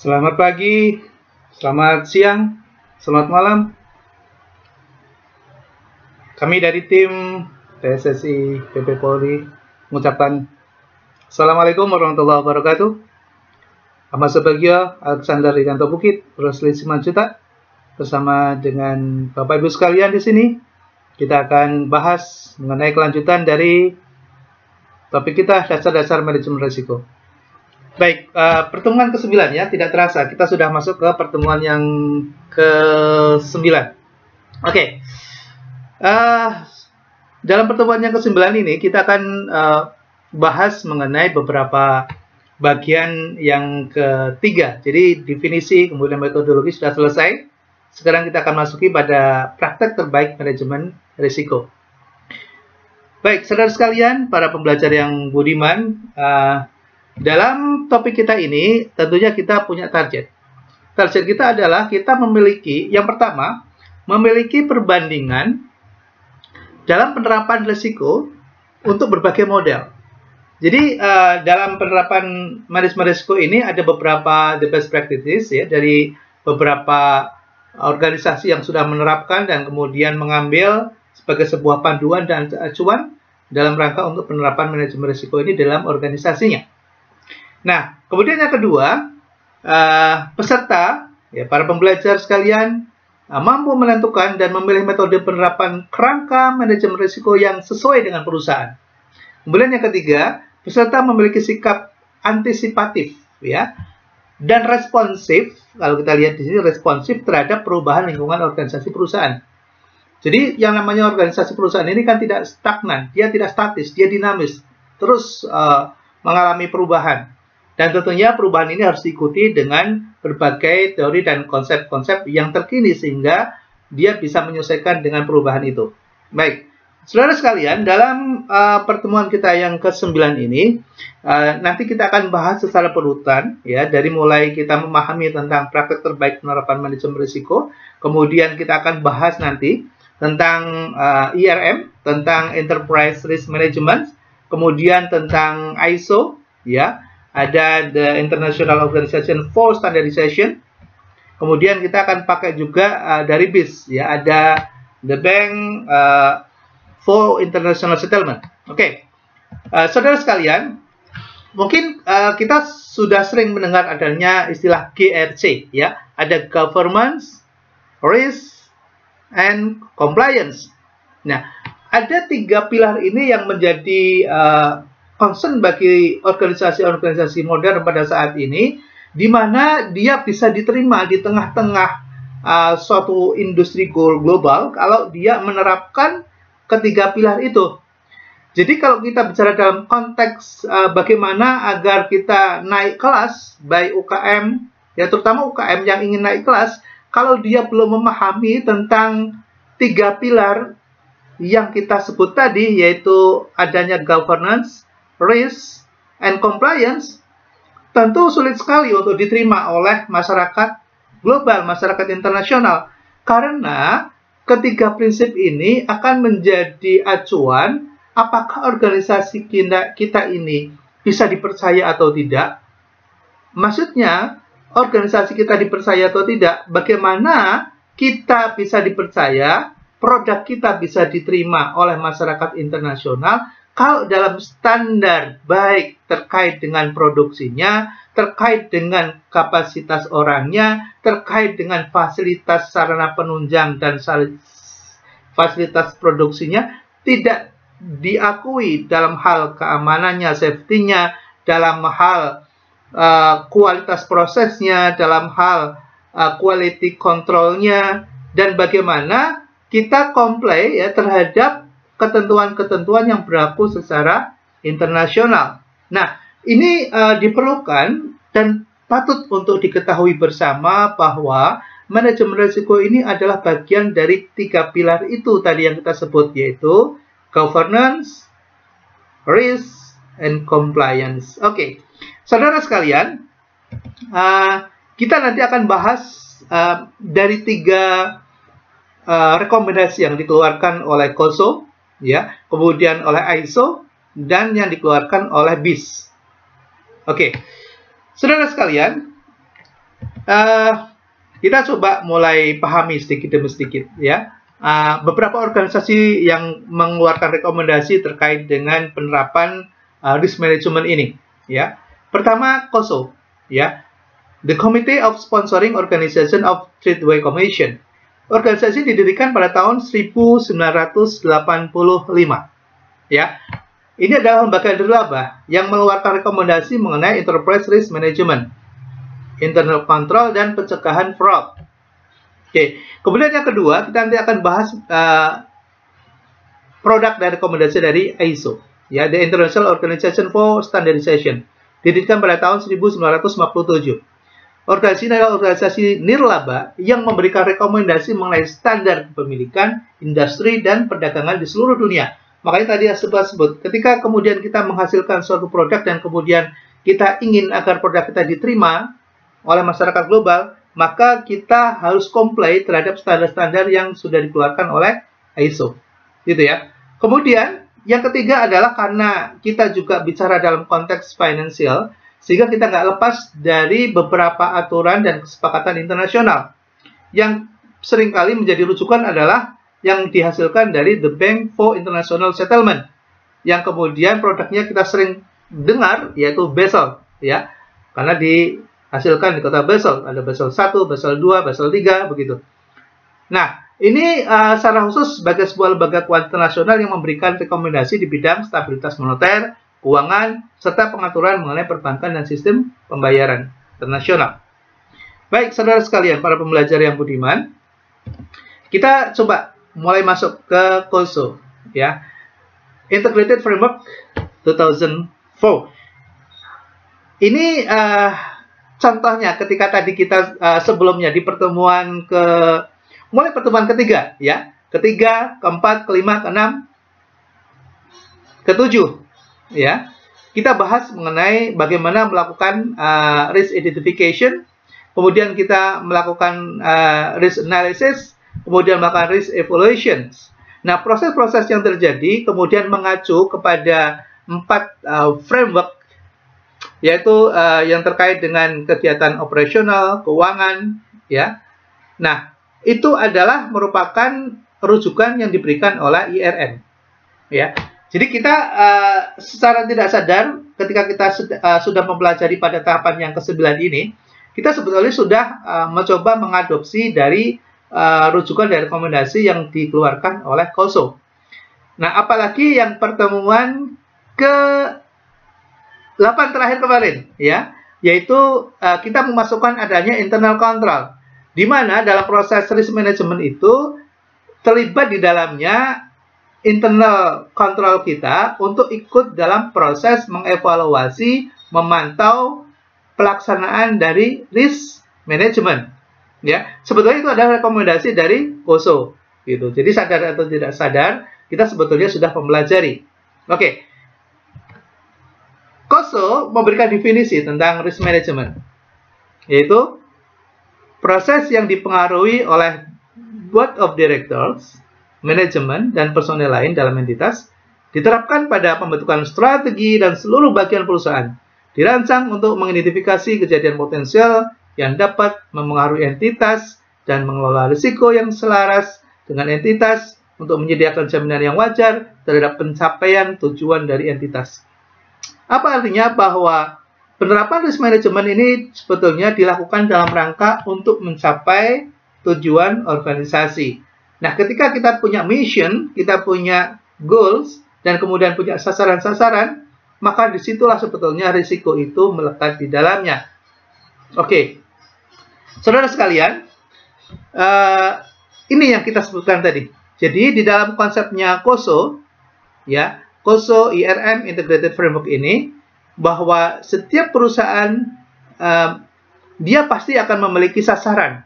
Selamat pagi, selamat siang, selamat malam. Kami dari tim PSSI PP Polri mengucapkan Assalamualaikum warahmatullahi wabarakatuh. Amat sebahagia Alexander Riganto Bukit, Rosli Simanjuta, bersama dengan Bapak Ibu sekalian di sini. Kita akan bahas mengenai kelanjutan dari topik kita, dasar-dasar manajemen risiko. Baik, pertemuan ke-9 ya, tidak terasa kita sudah masuk ke pertemuan yang ke-9. Oke. Dalam pertemuan yang ke-9 ini kita akan bahas mengenai beberapa bagian yang ketiga. Jadi definisi kemudian metodologi sudah selesai. Sekarang kita akan masuki pada praktek terbaik manajemen risiko. Baik, saudara sekalian, para pembelajar yang budiman, dalam topik kita ini tentunya kita punya target. Target kita adalah kita memiliki, yang pertama, memiliki perbandingan dalam penerapan risiko untuk berbagai model. Jadi dalam penerapan manajemen risiko ini ada beberapa the best practices ya dari beberapa organisasi yang sudah menerapkan dan kemudian mengambil sebagai sebuah panduan dan acuan dalam rangka untuk penerapan manajemen risiko ini dalam organisasinya. Nah, kemudian yang kedua, peserta, ya, para pembelajar sekalian, mampu menentukan dan memilih metode penerapan kerangka manajemen risiko yang sesuai dengan perusahaan. Kemudian yang ketiga, peserta memiliki sikap antisipatif, ya, dan responsif. Kalau kita lihat di sini, responsif terhadap perubahan lingkungan organisasi perusahaan. Jadi, yang namanya organisasi perusahaan ini kan tidak stagnan, dia tidak statis, dia dinamis, terus mengalami perubahan. Dan tentunya perubahan ini harus diikuti dengan berbagai teori dan konsep-konsep yang terkini sehingga dia bisa menyesuaikan dengan perubahan itu. Baik, saudara sekalian, dalam pertemuan kita yang ke-9 ini, nanti kita akan bahas secara berurutan, ya, dari mulai kita memahami tentang praktek terbaik penerapan manajemen risiko, kemudian kita akan bahas nanti tentang IRM, tentang Enterprise Risk Management, kemudian tentang ISO, ya, ada the International Organization for Standardization. Kemudian kita akan pakai juga dari BIS, ya, ada the Bank for International Settlement. Oke. Saudara sekalian, mungkin kita sudah sering mendengar adanya istilah GRC, ya. Ada Governance, Risk, and Compliance. Nah, ada 3 pilar ini yang menjadi concern bagi organisasi-organisasi modern pada saat ini, di mana dia bisa diterima di tengah-tengah suatu industri global kalau dia menerapkan ketiga pilar itu. Jadi kalau kita bicara dalam konteks bagaimana agar kita naik kelas, baik UKM, ya terutama UKM yang ingin naik kelas, kalau dia belum memahami tentang 3 pilar yang kita sebut tadi, yaitu adanya governance, risk, and compliance, tentu sulit sekali untuk diterima oleh masyarakat global, masyarakat internasional. Karena ketiga prinsip ini akan menjadi acuan apakah organisasi kita ini bisa dipercaya atau tidak. Maksudnya, organisasi kita dipercaya atau tidak, bagaimana kita bisa dipercaya, produk kita bisa diterima oleh masyarakat internasional, kalau dalam standar baik terkait dengan produksinya, terkait dengan kapasitas orangnya, terkait dengan fasilitas sarana penunjang dan fasilitas produksinya, tidak diakui dalam hal keamanannya, safety-nya, dalam hal kualitas prosesnya, dalam hal quality control-nya, dan bagaimana kita comply ya terhadap ketentuan-ketentuan yang berlaku secara internasional. Nah, ini diperlukan dan patut untuk diketahui bersama bahwa manajemen risiko ini adalah bagian dari 3 pilar itu tadi yang kita sebut, yaitu governance, risk, and compliance. Oke, saudara sekalian, kita nanti akan bahas dari 3 rekomendasi yang dikeluarkan oleh COSO, ya, kemudian oleh ISO, dan yang dikeluarkan oleh BIS. Oke, saudara sekalian, kita coba mulai pahami sedikit demi sedikit ya. Beberapa organisasi yang mengeluarkan rekomendasi terkait dengan penerapan risk management ini ya. Pertama, COSO ya. The Committee of Sponsoring Organization of Tradeway Commission. Organisasi didirikan pada tahun 1985 ya. Ini adalah lembaga nirlaba yang mengeluarkan rekomendasi mengenai enterprise risk management, internal control, dan pencegahan fraud. Oke, kemudian yang kedua, kita nanti akan bahas produk dan rekomendasi dari ISO, ya, The International Organization for Standardization, didirikan pada tahun 1957. Organisasi ini adalah organisasi nirlaba yang memberikan rekomendasi mengenai standar kepemilikan, industri, dan perdagangan di seluruh dunia. Makanya tadi saya sebut, ketika kemudian kita menghasilkan suatu produk dan kemudian kita ingin agar produk kita diterima oleh masyarakat global, maka kita harus comply terhadap standar-standar yang sudah dikeluarkan oleh ISO. Gitu ya. Kemudian, yang ketiga adalah karena kita juga bicara dalam konteks financial, sehingga kita nggak lepas dari beberapa aturan dan kesepakatan internasional. Yang seringkali menjadi rujukan adalah yang dihasilkan dari The Bank for International Settlement, yang kemudian produknya kita sering dengar, yaitu Basel, ya, karena dihasilkan di kota Basel. Ada Basel 1, Basel 2, Basel 3, begitu. Nah, ini secara khusus sebagai sebuah lembaga keuangan internasional yang memberikan rekomendasi di bidang stabilitas moneter, keuangan, serta pengaturan mengenai perbankan dan sistem pembayaran internasional. Baik, saudara sekalian, para pembelajar yang budiman, kita coba mulai masuk ke COSO, ya, Integrated Framework 2004. Ini contohnya ketika tadi kita sebelumnya di pertemuan mulai pertemuan ketiga, ya, ketiga, keempat, kelima, keenam, ketujuh. Ya, kita bahas mengenai bagaimana melakukan risk identification, kemudian kita melakukan risk analysis, kemudian melakukan risk evaluation. Nah, proses-proses yang terjadi kemudian mengacu kepada 4 framework, yaitu yang terkait dengan kegiatan operasional, keuangan, ya. Nah, itu adalah merupakan rujukan yang diberikan oleh IRN, ya. Jadi kita secara tidak sadar ketika kita sudah mempelajari pada tahapan yang ke-9 ini, kita sebetulnya sudah mencoba mengadopsi dari rujukan dan rekomendasi yang dikeluarkan oleh COSO. Nah, apalagi yang pertemuan ke-8 terakhir kemarin, ya, yaitu kita memasukkan adanya internal control, di mana dalam proses risk management itu terlibat di dalamnya internal control kita untuk ikut dalam proses mengevaluasi, memantau pelaksanaan dari risk management. Ya, sebetulnya itu adalah rekomendasi dari COSO, gitu. Jadi sadar atau tidak sadar, kita sebetulnya sudah mempelajari. Oke, COSO memberikan definisi tentang risk management, yaitu proses yang dipengaruhi oleh board of directors, manajemen, dan personel lain dalam entitas, diterapkan pada pembentukan strategi dan seluruh bagian perusahaan, dirancang untuk mengidentifikasi kejadian potensial yang dapat memengaruhi entitas dan mengelola risiko yang selaras dengan entitas untuk menyediakan jaminan yang wajar terhadap pencapaian tujuan dari entitas. Apa artinya? Bahwa penerapan risk management ini sebetulnya dilakukan dalam rangka untuk mencapai tujuan organisasi. Nah, ketika kita punya mission, kita punya goals, dan kemudian punya sasaran-sasaran, maka disitulah sebetulnya risiko itu melekat di dalamnya. Oke, saudara sekalian, ini yang kita sebutkan tadi. Jadi, di dalam konsepnya COSO, ya, COSO IRM Integrated Framework ini, bahwa setiap perusahaan, dia pasti akan memiliki sasaran.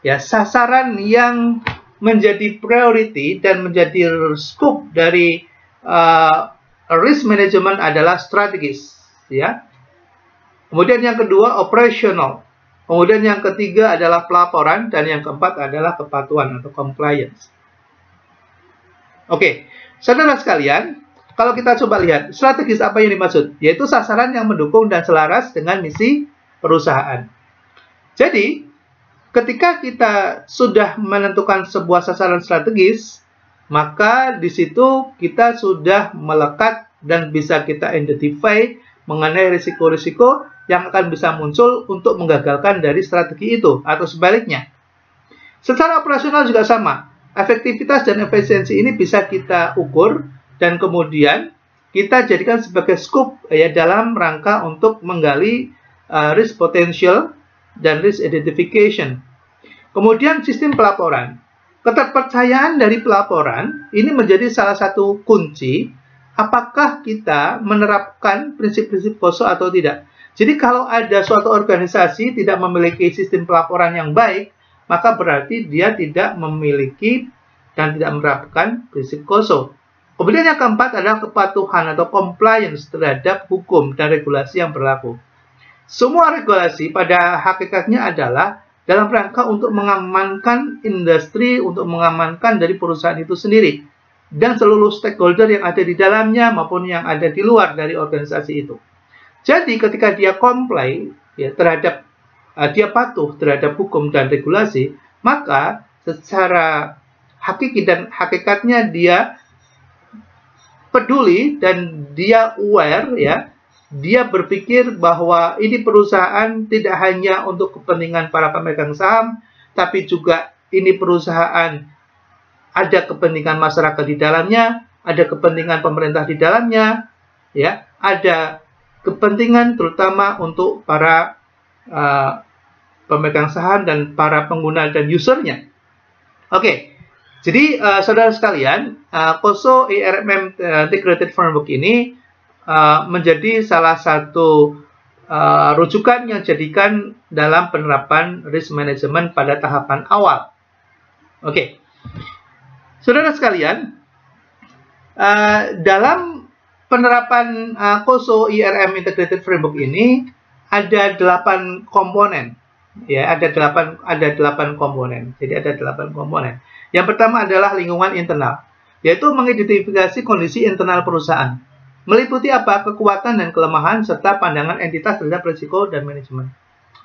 Ya, sasaran yang menjadi priority dan menjadi scope dari risk management adalah strategis, ya. Kemudian yang kedua operational. Kemudian yang ketiga adalah pelaporan dan yang keempat adalah kepatuhan atau compliance. Oke, saudara sekalian, kalau kita coba lihat strategis apa yang dimaksud, yaitu sasaran yang mendukung dan selaras dengan misi perusahaan. Jadi, ketika kita sudah menentukan sebuah sasaran strategis, maka di situ kita sudah melekat dan bisa kita identify mengenai risiko-risiko yang akan bisa muncul untuk menggagalkan dari strategi itu, atau sebaliknya. Secara operasional juga sama. Efektivitas dan efisiensi ini bisa kita ukur dan kemudian kita jadikan sebagai scope ya dalam rangka untuk menggali risk potential dan risk identification. Kemudian sistem pelaporan. Keterpercayaan dari pelaporan ini menjadi salah satu kunci apakah kita menerapkan prinsip-prinsip KOSO atau tidak. Jadi kalau ada suatu organisasi tidak memiliki sistem pelaporan yang baik, maka berarti dia tidak memiliki dan tidak menerapkan prinsip KOSO. Kemudian yang keempat adalah kepatuhan atau compliance terhadap hukum dan regulasi yang berlaku. Semua regulasi pada hakikatnya adalah dalam rangka untuk mengamankan industri, untuk mengamankan dari perusahaan itu sendiri, dan seluruh stakeholder yang ada di dalamnya maupun yang ada di luar dari organisasi itu. Jadi ketika dia comply ya, terhadap dia patuh terhadap hukum dan regulasi, maka secara hakiki dan hakikatnya dia peduli dan dia aware ya. Dia berpikir bahwa ini perusahaan tidak hanya untuk kepentingan para pemegang saham, tapi juga ini perusahaan ada kepentingan masyarakat di dalamnya, ada kepentingan pemerintah di dalamnya, ya, ada kepentingan terutama untuk para pemegang saham dan para pengguna dan usernya. Oke, jadi saudara sekalian, KOSO IRM Integrated Framework ini menjadi salah satu rujukan yang dijadikan dalam penerapan risk management pada tahapan awal. Oke, saudara sekalian, dalam penerapan KOSO IRM Integrated Framework ini ada 8 komponen. Ya, ada 8 komponen. Jadi ada 8 komponen. Yang pertama adalah lingkungan internal, yaitu mengidentifikasi kondisi internal perusahaan. Meliputi apa? Kekuatan dan kelemahan serta pandangan entitas terhadap risiko dan manajemen.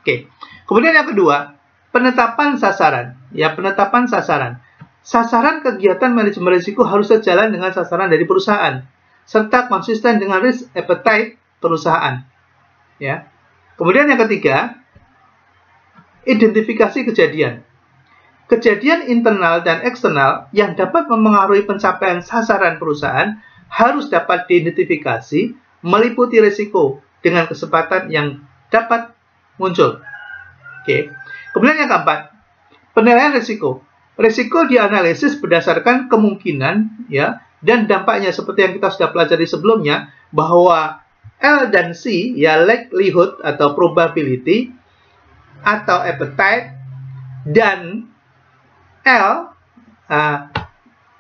Oke. Kemudian yang kedua, penetapan sasaran. Ya, penetapan sasaran. Sasaran kegiatan manajemen risiko harus sejalan dengan sasaran dari perusahaan serta konsisten dengan risk appetite perusahaan. Ya. Kemudian yang ketiga, identifikasi kejadian. Kejadian internal dan eksternal yang dapat mempengaruhi pencapaian sasaran perusahaan harus dapat diidentifikasi, meliputi risiko dengan kesempatan yang dapat muncul. Oke. Kemudian yang keempat, penilaian risiko. Risiko dianalisis berdasarkan kemungkinan ya dan dampaknya seperti yang kita sudah pelajari sebelumnya bahwa L dan C ya likelihood atau probability atau appetite dan L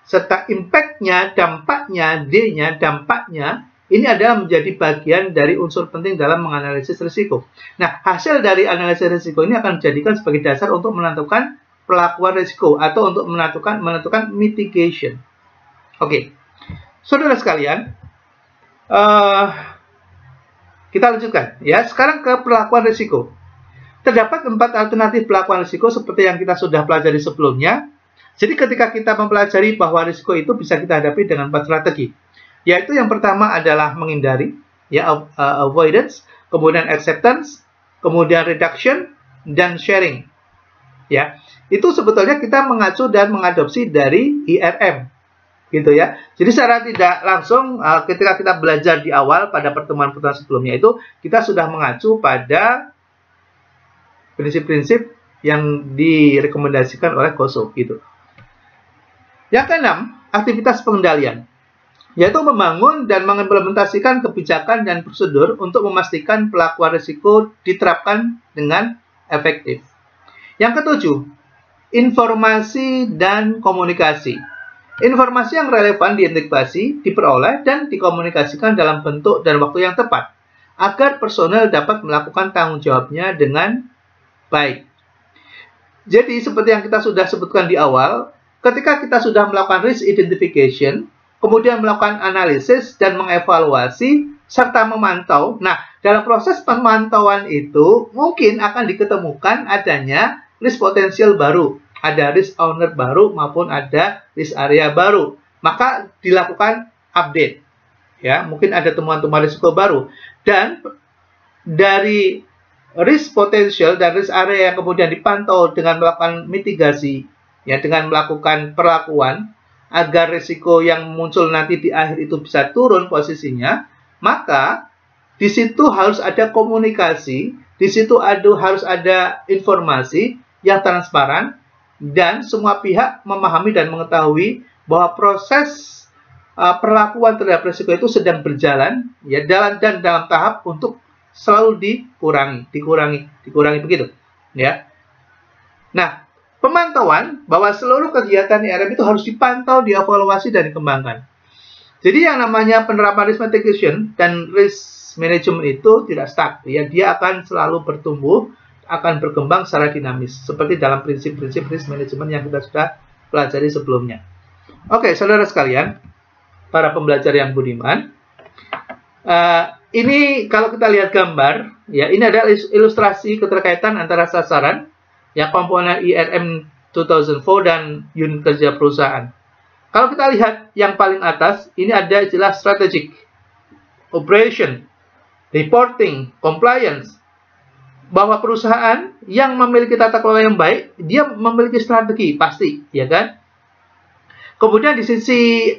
serta impact-nya, dampaknya, D-nya, dampaknya, ini adalah menjadi bagian dari unsur penting dalam menganalisis risiko. Nah, hasil dari analisis risiko ini akan dijadikan sebagai dasar untuk menentukan pelakuan risiko atau untuk menentukan mitigation. Oke, saudara sekalian, kita lanjutkan. Ya, sekarang ke perlakuan risiko. Terdapat 4 alternatif pelakuan risiko seperti yang kita sudah pelajari sebelumnya. Jadi ketika kita mempelajari bahwa risiko itu bisa kita hadapi dengan 4 strategi. Yaitu yang pertama adalah menghindari, ya avoidance, kemudian acceptance, kemudian reduction, dan sharing. Ya, itu sebetulnya kita mengacu dan mengadopsi dari IRM. Gitu ya. Jadi secara tidak langsung ketika kita belajar di awal pada pertemuan-pertemuan sebelumnya itu, kita sudah mengacu pada prinsip-prinsip yang direkomendasikan oleh KOSO gitu. Yang keenam, aktivitas pengendalian, yaitu membangun dan mengimplementasikan kebijakan dan prosedur untuk memastikan pelakuan risiko diterapkan dengan efektif. Yang ketujuh, informasi dan komunikasi. Informasi yang relevan diintegrasi, diperoleh, dan dikomunikasikan dalam bentuk dan waktu yang tepat, agar personel dapat melakukan tanggung jawabnya dengan baik. Jadi, seperti yang kita sudah sebutkan di awal, ketika kita sudah melakukan risk identification, kemudian melakukan analisis dan mengevaluasi, serta memantau. Nah, dalam proses pemantauan itu mungkin akan diketemukan adanya risk potensial baru, ada risk owner baru maupun ada risk area baru. Maka dilakukan update. Ya, mungkin ada temuan-temuan risiko baru. Dan dari risk potential dan risk area yang kemudian dipantau dengan melakukan mitigasi, ya, dengan melakukan perlakuan agar risiko yang muncul nanti di akhir itu bisa turun posisinya, maka di situ harus ada komunikasi, di situ harus ada informasi yang transparan dan semua pihak memahami dan mengetahui bahwa proses perlakuan terhadap risiko itu sedang berjalan, ya, dalam tahap untuk selalu dikurangi begitu, ya. Nah, pemantauan bahwa seluruh kegiatan IRM itu harus dipantau, dievaluasi, dan dikembangkan. Jadi yang namanya penerapan risk mitigation dan risk management itu tidak stuck, ya. Dia akan selalu bertumbuh, akan berkembang secara dinamis, seperti dalam prinsip-prinsip risk management yang kita sudah pelajari sebelumnya. Oke, saudara sekalian, para pembelajar yang budiman, ini kalau kita lihat gambar, ya, ini adalah ilustrasi keterkaitan antara sasaran, ya, komponen IRM 2004 dan unit kerja perusahaan. Kalau kita lihat yang paling atas, ini ada istilah strategic, operation, reporting, compliance. Bahwa perusahaan yang memiliki tata kelola yang baik, dia memiliki strategi, pasti, ya kan? Kemudian di sisi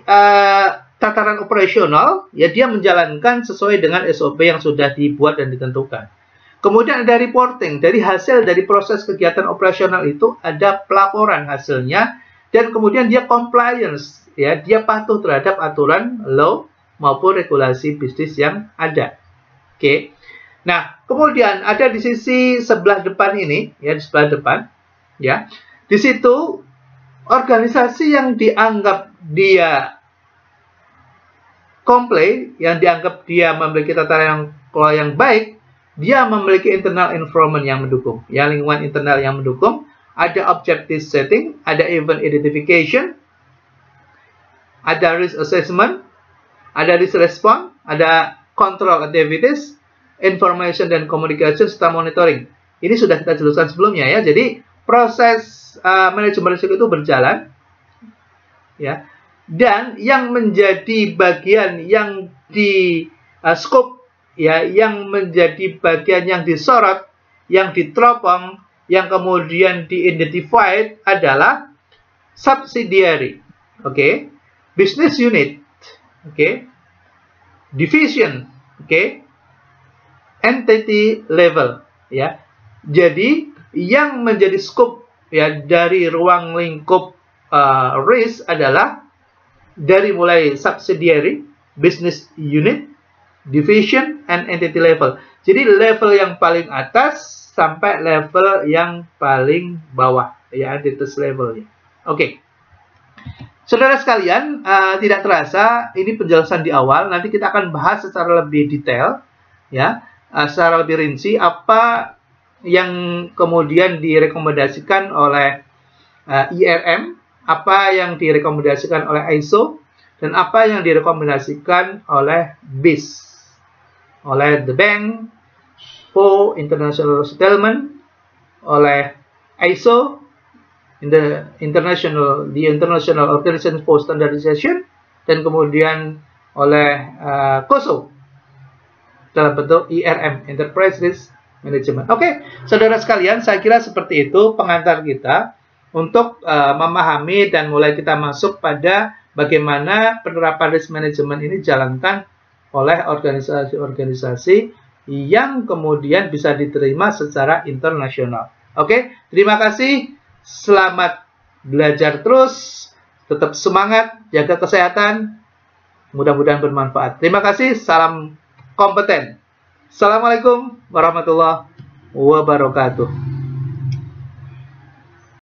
tataran operasional, ya, dia menjalankan sesuai dengan SOP yang sudah dibuat dan ditentukan. Kemudian ada reporting, dari hasil dari proses kegiatan operasional itu ada pelaporan hasilnya, dan kemudian dia compliance, ya, dia patuh terhadap aturan law maupun regulasi bisnis yang ada. Oke. Nah, kemudian ada di sisi sebelah depan ini, ya, di sebelah depan, ya. Di situ organisasi yang dianggap dia comply, yang dianggap dia memiliki tata kelola yang baik, dia memiliki internal environment yang mendukung, ya, lingkungan internal yang mendukung, ada objective setting, ada event identification, ada risk assessment, ada risk response, ada control activities, information dan communication, serta monitoring. Ini sudah kita jelaskan sebelumnya, ya. Jadi proses manajemen risiko itu berjalan, ya. Dan yang menjadi bagian yang di scope, ya, yang menjadi bagian yang disorot, yang diteropong, yang kemudian di-identified adalah subsidiary, oke, business unit, oke, division, oke, entity level, ya. Jadi yang menjadi scope, ya, dari ruang lingkup risk adalah dari mulai subsidiary, business unit, division, and entity level. Jadi level yang paling atas sampai level yang paling bawah, ya, entities levelnya. Oke. Saudara sekalian, tidak terasa ini penjelasan di awal. Nanti kita akan bahas secara lebih detail, ya, secara lebih rinci apa yang kemudian direkomendasikan oleh IRM, apa yang direkomendasikan oleh ISO, dan apa yang direkomendasikan oleh BIS, oleh The Bank for International Settlement, oleh ISO, the International Organization for Standardization, dan kemudian oleh COSO dalam bentuk IRM, Enterprise Risk Management. Oke, saudara sekalian, saya kira seperti itu pengantar kita untuk memahami dan mulai kita masuk pada bagaimana penerapan risk management ini dijalankan oleh organisasi-organisasi yang kemudian bisa diterima secara internasional. Oke, terima kasih. Selamat belajar terus. Tetap semangat, jaga kesehatan. Mudah-mudahan bermanfaat. Terima kasih. Salam kompeten. Assalamualaikum warahmatullahi wabarakatuh.